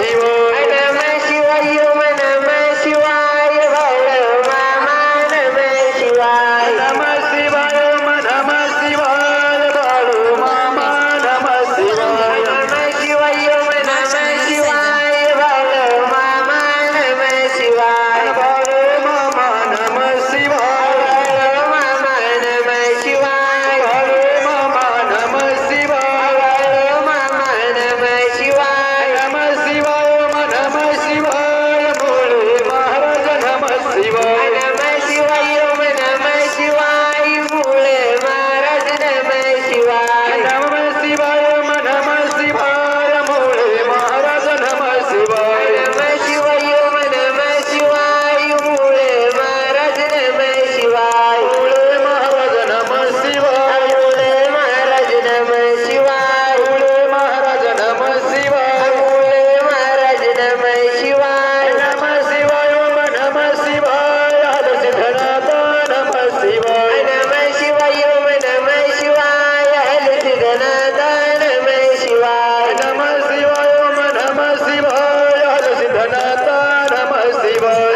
शिवाय नमः शिवाय ओम नमः शिवाय बाळमामा नमः शिवाय नमः शिवाय ओम नमः शिवाय बाळू मामा नमः शिवाय नमः शिवाय ओम नमः शिवाय बाळमामा नमः शिवाय बाळू मामा नमः शिवाय बाळमामा नमः शिवाय बाळू मामा नमः शिवाय बाळमामा नमः शिवाय नमः शिवाय ओम नमः शिवाय भोले महाराज नमः शिवाय नमः शिवाय ओम नमः शिवाय मुळे महाराज नमः शिवाय नमः शिवाय ओम नमः शिवाय भोले महाराज नमः शिवाय नमः शिवाय ओम नमः शिवाय मुळे महाराज नमः शिवाय भोले महाराज नमः शिवाय मुळे महाराज नमः शिवाय भोले महाराज नमः शिवाय मुळे महाराज नमः शिवाय नमः शिवाय ओम नमः शिवाय हर सिद्धनाथ नमः शिवाय नमः शिवाय ओम नमः शिवाय हर सिद्धनाथ नमः शिवाय नमः शिवाय ओम नमः शिवाय हर सिद्धनाथ नमः शिवाय